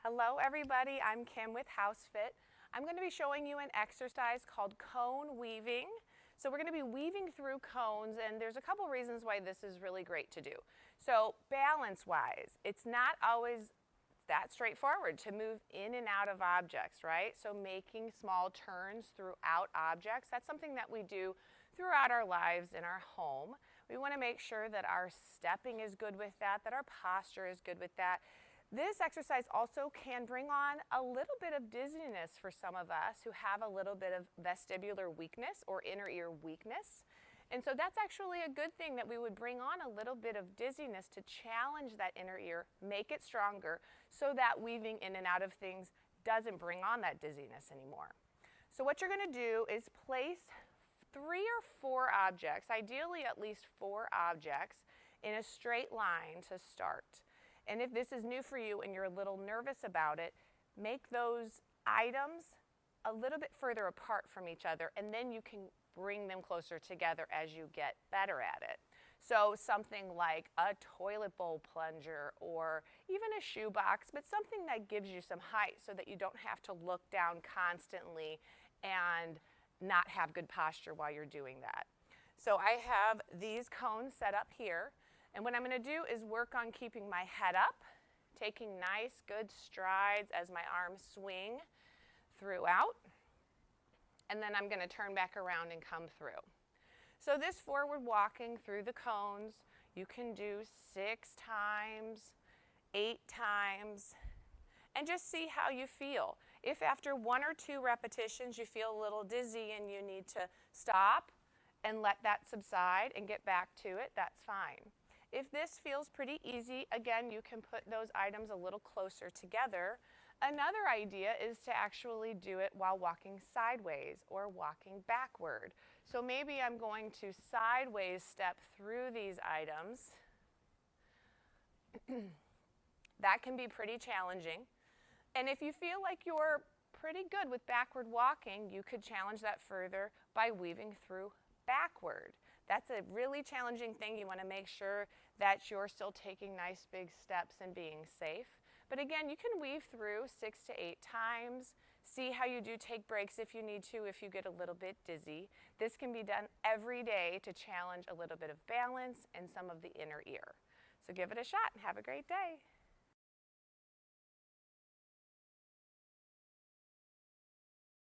Hello everybody, I'm Kim with HouseFit. I'm going to be showing you an exercise called cone weaving. So we're going to be weaving through cones, and there's a couple reasons why this is really great to do. So balance-wise, it's not always that straightforward to move in and out of objects, right? So making small turns throughout objects, that's something that we do throughout our lives in our home. We want to make sure that our stepping is good with that our posture is good with that. This exercise also can bring on a little bit of dizziness for some of us who have a little bit of vestibular weakness or inner ear weakness. And so that's actually a good thing, that we would bring on a little bit of dizziness to challenge that inner ear, make it stronger, so that weaving in and out of things doesn't bring on that dizziness anymore. So what you're going to do is place 3 or 4 objects, ideally at least 4 objects, in a straight line to start. And if this is new for you and you're a little nervous about it, make those items a little bit further apart from each other, and then you can bring them closer together as you get better at it. So something like a toilet bowl plunger or even a shoe box, but something that gives you some height so that you don't have to look down constantly and not have good posture while you're doing that. So I have these cones set up here. And what I'm going to do is work on keeping my head up, taking nice, good strides as my arms swing throughout. And then I'm going to turn back around and come through. So this forward walking through the cones, you can do 6 times, 8 times, and just see how you feel. If after 1 or 2 repetitions you feel a little dizzy and you need to stop and let that subside and get back to it, that's fine. If this feels pretty easy, again, you can put those items a little closer together. Another idea is to actually do it while walking sideways or walking backward. So maybe I'm going to sideways step through these items. That can be pretty challenging. And if you feel like you're pretty good with backward walking, you could challenge that further by weaving through backward. That's a really challenging thing. You want to make sure that you're still taking nice big steps and being safe. But again, you can weave through 6 to 8 times. See how you do. Take breaks if you need to, if you get a little bit dizzy. This can be done every day to challenge a little bit of balance and some of the inner ear. So give it a shot and have a great day.